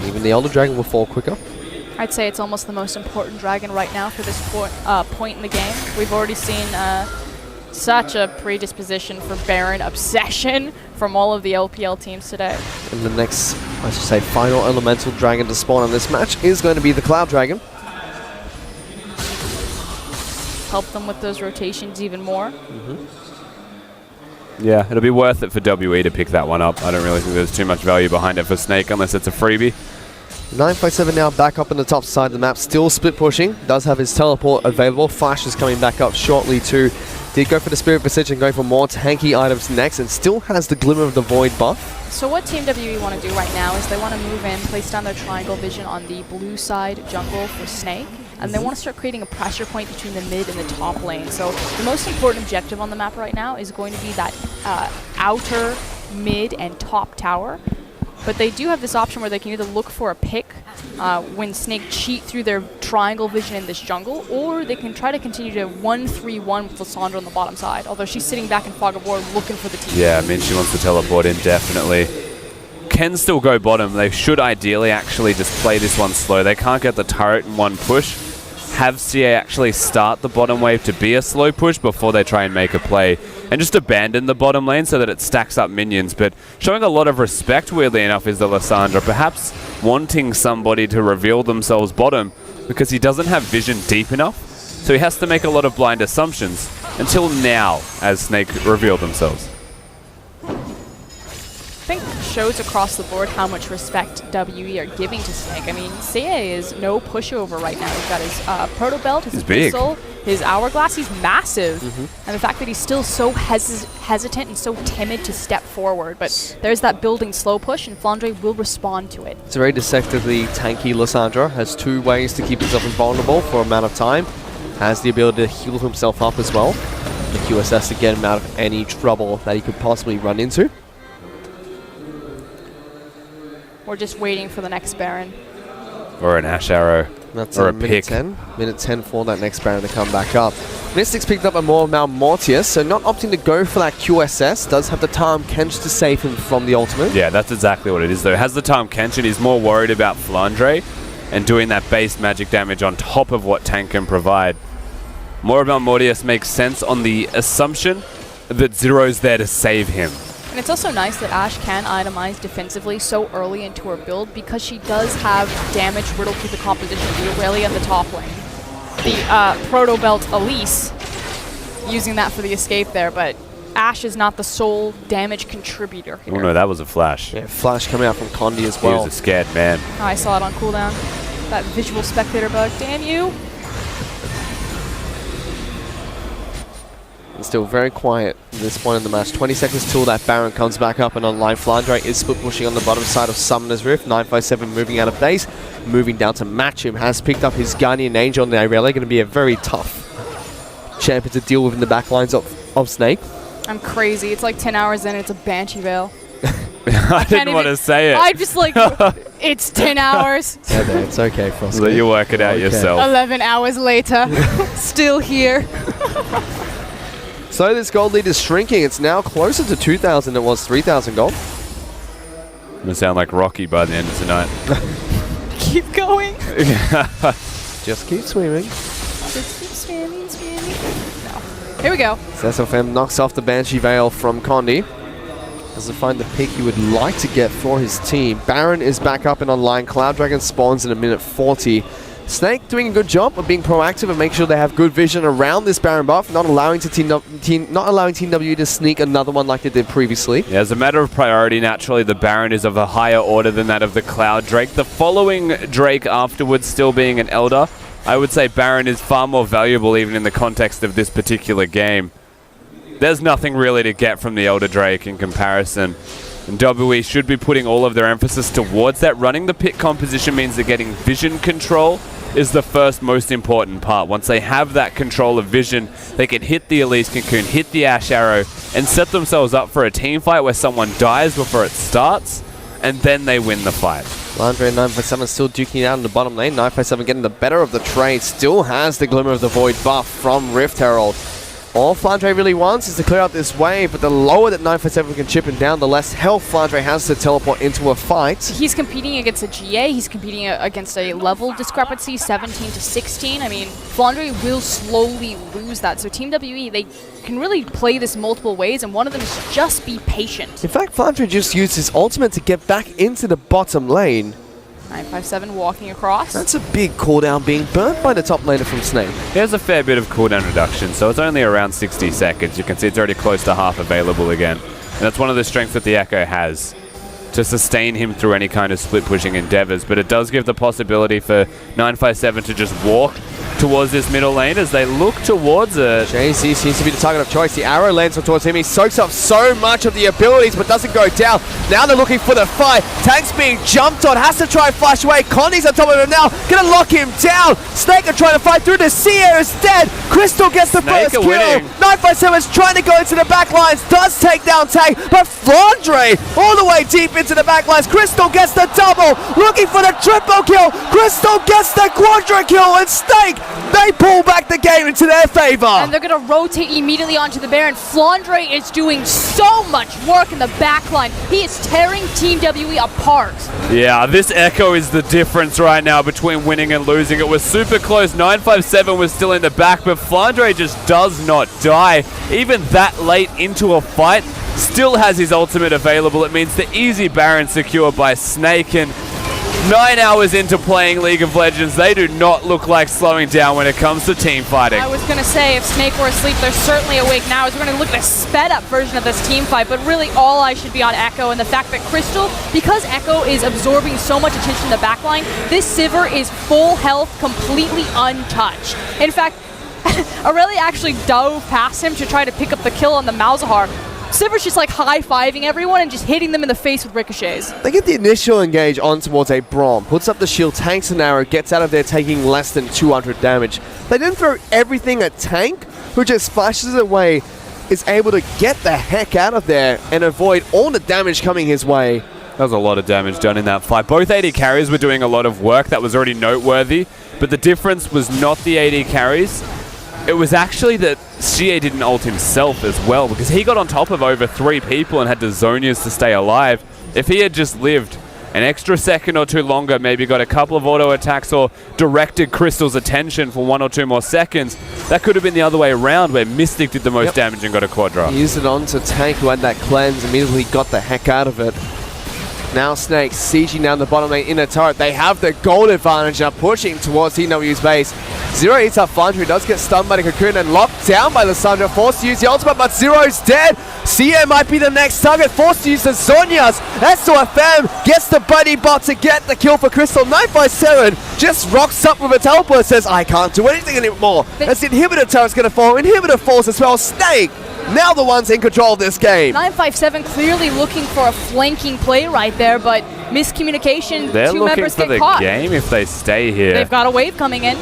Even the Elder Dragon will fall quicker. I'd say it's almost the most important dragon right now for this point in the game. We've already seen such a predisposition for Baron obsession from all of the LPL teams today. And the next, I should say, final elemental dragon to spawn on this match is going to be the Cloud Dragon. Help them with those rotations even more. Yeah, it'll be worth it for WE to pick that one up. I don't really think there's too much value behind it for Snake unless it's a freebie. 957 now back up on the top side of the map, still split pushing. Does have his teleport available. Flash is coming back up shortly too. Did go for the Spirit Precision, going for more tanky items next, and still has the Glimmer of the Void buff. So what Team WE want to do right now is they want to move in, place down their triangle vision on the blue side jungle for Snake, and they want to start creating a pressure point between the mid and the top lane. So the most important objective on the map right now is going to be that outer, mid, and top tower. But they do have this option where they can either look for a pick when Snake cheat through their triangle vision in this jungle, or they can try to continue to 1-3-1 with Lissandra on the bottom side, although she's sitting back in Fog of War looking for the team. Yeah, I mean, she wants to teleport in, definitely. Can still go bottom. They should ideally actually just play this one slow. They can't get the turret in one push. Have CA actually start the bottom wave to be a slow push before they try and make a play, and just abandon the bottom lane so that it stacks up minions. But showing a lot of respect, weirdly enough, is the Lissandra, perhaps wanting somebody to reveal themselves bottom because he doesn't have vision deep enough, so he has to make a lot of blind assumptions until now as Snake reveal themselves. I think shows across the board how much respect WE are giving to Snake. I mean, Seiya is no pushover right now. He's got his proto belt, his pistol, his hourglass. He's massive. And the fact that he's still so hesitant and so timid to step forward. But there's that building slow push, and Flandre will respond to it. It's very deceptively tanky. Lissandra has 2 ways to keep himself invulnerable for a amount of time. Has the ability to heal himself up as well. The QSS to get him out of any trouble that he could possibly run into. We're just waiting for the next Baron. Or an Ash Arrow. That's or a minute pick. 10. Minute 10 for that next Baron to come back up. Mystics picked up a more Mortius, so not opting to go for that QSS. Does have the Tahm Kench to save him from the ultimate. Yeah, that's exactly what it is, though. Has the Tahm Kench, and he's more worried about Flandre and doing that base magic damage on top of what tank can provide. Moribel Mortius makes sense on the assumption that Zero's there to save him. And it's also nice that Ashe can itemize defensively so early into her build because she does have damage riddled to the composition of the Aurelia in the top lane. The Proto Belt Elise, using that for the escape there, but Ashe is not the sole damage contributor here. Oh no, that was a flash. Yeah, flash coming out from Condi as well. He was a scared man. Oh, I saw it on cooldown. That visual spectator bug. Damn you! It's still very quiet at this point in the match. 20 seconds till that Baron comes back up and online. Flandre is split pushing on the bottom side of Summoner's Rift. 957 moving out of base. Moving down to match him. Has picked up his Guardian Angel on the Aurelia. Going to be a very tough champion to deal with in the back lines of Snake. I'm crazy. It's like 10 hours in, it's a Banshee Veil. I didn't want to say it. I'm just like, it's 10 hours. Yeah, there, it's okay, Frosty. Let you work it out yourself. 11 hours later, still here. So this gold lead is shrinking. It's now closer to 2,000 than it was 3,000 gold. Gonna sound like Rocky by the end of tonight. Keep going. Just keep swimming. Just keep swimming, swimming. No. Here we go. SFM knocks off the Banshee Veil from Condi. Doesn't find the pick he would like to get for his team. Baron is back up and online. Cloud Dragon spawns in a minute 40. Snake doing a good job of being proactive and making sure they have good vision around this Baron buff, not allowing Team WE to sneak another one like they did previously. Yeah, as a matter of priority, naturally the Baron is of a higher order than that of the Cloud Drake. The following Drake afterwards still being an Elder, I would say Baron is far more valuable even in the context of this particular game. There's nothing really to get from the Elder Drake in comparison. And WE should be putting all of their emphasis towards that. Running the pit composition means they're getting vision control is the first most important part. Once they have that control of vision, they can hit the Elise Cocoon, hit the Ash Arrow, and set themselves up for a team fight where someone dies before it starts, and then they win the fight. Landry and 957 still duking out in the bottom lane. 957 getting the better of the trade. Still has the Glimmer of the Void buff from Rift Herald. All Flandre really wants is to clear out this wave, but the lower that 957 can chip him down, the less health Flandre has to teleport into a fight. He's competing against a GA, he's competing against a level discrepancy, 17 to 16. I mean, Flandre will slowly lose that. So Team WE, they can really play this multiple ways, and one of them is just be patient. In fact, Flandre just used his ultimate to get back into the bottom lane. 957 walking across. That's a big cooldown being burnt by the top laner from Snake. He has a fair bit of cooldown reduction, so it's only around 60 seconds. You can see it's already close to half available again. And that's one of the strengths that the Echo has, to sustain him through any kind of split pushing endeavors. But it does give the possibility for 957 to just walk towards this middle lane as they look towards it. JC seems to be the target of choice. The arrow lands towards him. He soaks up so much of the abilities but doesn't go down. Now they're looking for the fight. Tank's being jumped on. Has to try and flash away. Condi's on top of him now. Gonna lock him down. Snake are trying to fight through. The Seer is dead. Crystal gets the first kill. 957's trying to go into the back lines. Does take down Tank, but Flandre all the way deep into the back lines. Crystal gets the double. Looking for the triple kill. Crystal gets the quadra kill. And Snake, they pull back the game into their favor. And they're going to rotate immediately onto the Baron. Flandre is doing so much work in the backline. He is tearing Team WE apart. Yeah, this Echo is the difference right now between winning and losing. It was super close. 957 was still in the back, but Flandre just does not die. Even that late into a fight, still has his ultimate available. It means the easy Baron secured by Snake, and 9 hours into playing League of Legends, they do not look like slowing down when it comes to team fighting. I was going to say, if Snake were asleep, they're certainly awake now, as we're going to look at a sped-up version of this team fight, but really all eyes should be on Echo, and the fact that Crystal, because Echo is absorbing so much attention in the backline, this Sivir is full health, completely untouched. In fact, Aurelia actually dove past him to try to pick up the kill on the Malzahar. Sivir's just like high-fiving everyone and just hitting them in the face with ricochets. They get the initial engage on towards a Braum, puts up the shield, tanks an arrow, gets out of there taking less than 200 damage. They then throw everything at Tank, who just flashes away, is able to get the heck out of there and avoid all the damage coming his way. That was a lot of damage done in that fight. Both AD carries were doing a lot of work that was already noteworthy, but the difference was not the AD carries. It was actually that Xie didn't ult himself as well, because he got on top of over 3 people and had to Zonias to stay alive. If he had just lived an extra second or two longer, maybe got a couple of auto attacks or directed Crystal's attention for 1 or 2 more seconds, that could have been the other way around, where Mystic did the most damage and got a quadra. He used it on to Tank, who had that cleanse, immediately got the heck out of it. Now Snake sieging down the bottom lane in a turret. They have the gold advantage now, pushing towards TW's base. Zero eats up Flandre, does get stunned by the Cocoon and locked down by Lissandra, forced to use the ultimate, but Zero's dead. CA might be the next target, forced to use the Zonias. SOFM gets the buddy bot to get the kill for Crystal. 957 just rocks up with a teleport, says, I can't do anything anymore. As the inhibitor turret's going to fall, inhibitor falls as well. Snake, now the ones in control of this game. 957 clearly looking for a flanking play right there, but miscommunication. They're 2 looking members for get the caught. game if they stay here. They've got a wave coming in.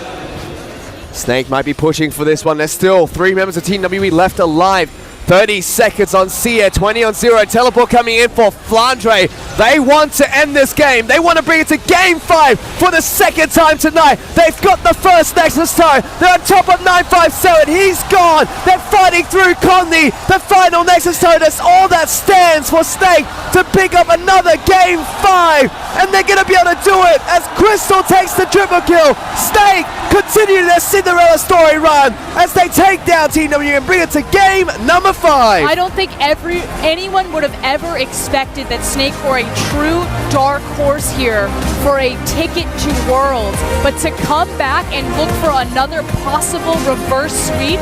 Snake might be pushing for this one. There's still 3 members of Team WE left alive. 30 seconds on Sia, 20 on 0. Teleport coming in for Flandre. They want to end this game. They want to bring it to Game 5 for the second time tonight. They've got the first Nexus Tower. They're on top of 957. He's gone. They're fighting through Condi. The final Nexus Tower. That's all that stands for Snake to pick up another Game 5. And they're going to be able to do it as Crystal takes the triple kill. Snake continue their Cinderella story run as they take down Team W and bring it to game number 5. I don't think anyone would have ever expected that Snake were a true dark horse here for a ticket to Worlds, but to come back and look for another possible reverse sweep,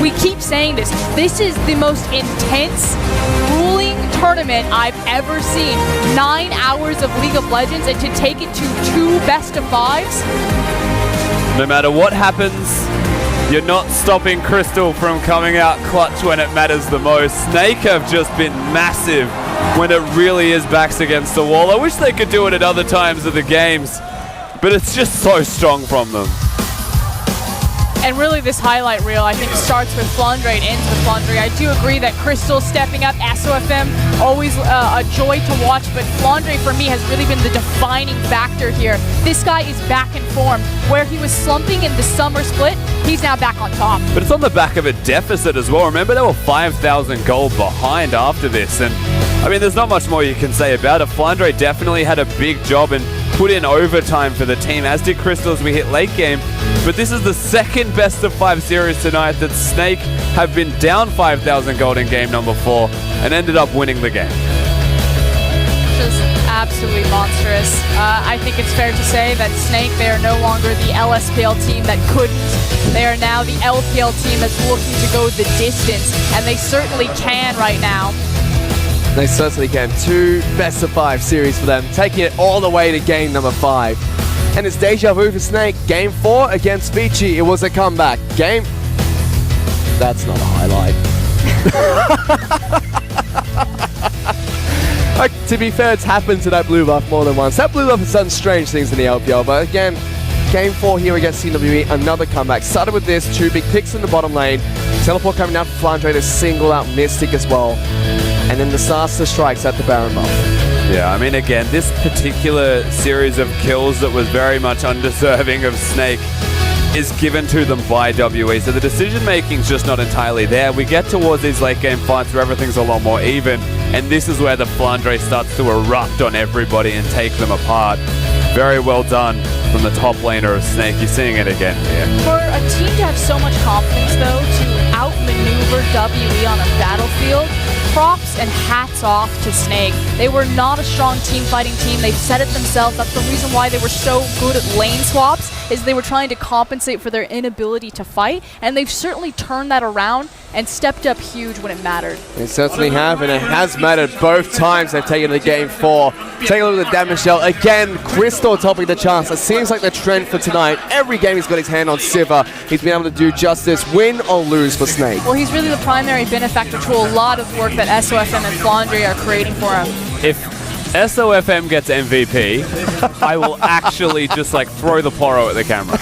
we keep saying this. This is the most intense, grueling tournament I've ever seen. 9 hours of League of Legends, and to take it to 2 best-of-5s. No matter what happens, you're not stopping Crystal from coming out clutch when it matters the most. Snake have just been massive when it really is backs against the wall. I wish they could do it at other times of the games, but it's just so strong from them. And really this highlight reel, I think, starts with Flandre and ends with Flandre. I do agree that Crystal stepping up, SOFM, always a joy to watch, but Flandre for me has really been the defining factor here. This guy is back in form. Where he was slumping in the summer split, he's now back on top. But it's on the back of a deficit as well. Remember, they were 5,000 gold behind after this, and I mean, there's not much more you can say about it. Flandre definitely had a big job and put in overtime for the team, as did Crystal as we hit late game. But this is the second best-of-5 series tonight that Snake have been down 5,000 gold in game number 4 and ended up winning the game. Just absolutely monstrous. I think it's fair to say that Snake, they are no longer the LSPL team that couldn't. They are now the LPL team that's looking to go the distance, and they certainly can right now. They certainly can. 2 best-of-5 series for them, taking it all the way to game number 5. And it's deja vu for Snake. Game 4 against Vici. It was a comeback. Game... That's not a highlight. Like, to be fair, it's happened to that blue buff more than once. That blue buff has done strange things in the LPL, but again, Game 4 here against CWE, another comeback. Started with this, 2 big picks in the bottom lane. Teleport coming out for Flandre to single out Mystic as well. And then the disaster strikes at the Baron buff. Yeah, I mean, again, this particular series of kills that was very much undeserving of Snake is given to them by WE, so the decision-making's just not entirely there. We get towards these late-game fights where everything's a lot more even, and this is where the Flandre starts to erupt on everybody and take them apart. Very well done from the top laner of Snake. You're seeing it again here. For a team to have so much confidence, though, to outmaneuver WE on a battlefield, props and hats off to Snake. They were not a strong team fighting team. They've said it themselves. That's the reason why they were so good at lane swaps, is they were trying to compensate for their inability to fight, and they've certainly turned that around and stepped up huge when it mattered. They certainly have, and it has mattered both times they've taken the game 4. Take a look at the damage dealt. Again, Crystal topping the charts. It seems like the trend for tonight. Every game he's got his hand on Sivir. He's been able to do justice, win or lose for Snake. Well, he's really the primary benefactor to a lot of work that SOFM and Flandre are creating for him. If SOFM gets MVP, I will actually just like throw the poro at the camera.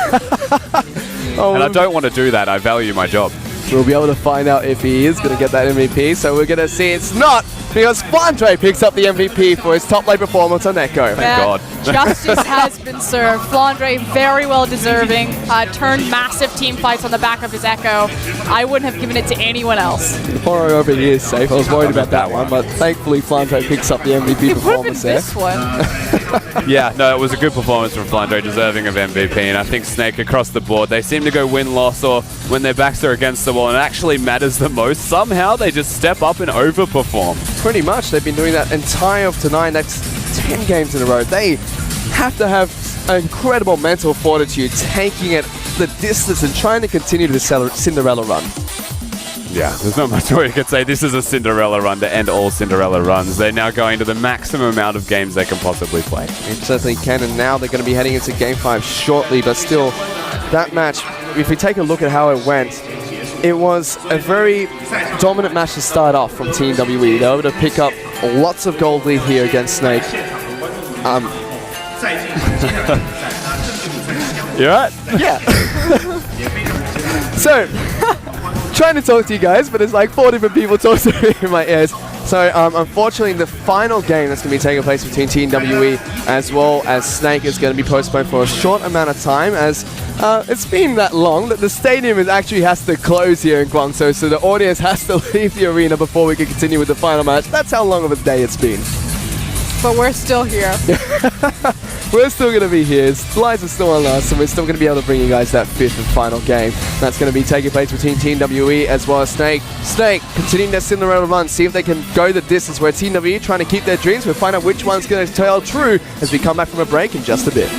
And I don't want to do that. I value my job. We'll be able to find out if he is going to get that MVP, so we're going to see it's not, because Flandre picks up the MVP for his top lane performance on Echo. Thank God. Justice has been served. Flandre very well deserving. Turned massive team fights on the back of his Echo. I wouldn't have given it to anyone else. The Poro over here is safe. I was worried about that one, but thankfully Flandre picks up the MVP performance there. This one. Yeah, no, it was a good performance from Flandre, deserving of MVP, and I think Snake across the board, they seem to go win-loss or when their backs are against the wall and it actually matters the most, somehow they just step up and overperform. Pretty much. They've been doing that entire of tonight. That's 10 games in a row. They have to have incredible mental fortitude, taking it the distance and trying to continue the Cinderella run. Yeah, there's not much more you could say. This is a Cinderella run to end all Cinderella runs. They're now going to the maximum amount of games they can possibly play. It certainly can, and now they're going to be heading into Game 5 shortly, but still, that match, if we take a look at how it went, it was a very dominant match to start off from Team WE. They were able to pick up lots of gold lead here against Snake. You right? Yeah. So, trying to talk to you guys, but it's like 4 different people talking to me in my ears. So, unfortunately, the final game that's going to be taking place between Team WE as well as Snake is going to be postponed for a short amount of time, as it's been that long that the stadium actually has to close here in Guangzhou, so the audience has to leave the arena before we can continue with the final match. That's how long of a day it's been. But we're still here. We're still going to be here. Lights are still on us, and we're still going to be able to bring you guys that 5th and final game. That's going to be taking place between Team WE as well as Snake. Snake continuing their Cinderella run, see if they can go the distance, where Team WE trying to keep their dreams. We'll find out which one's going to tell true as we come back from a break in just a bit.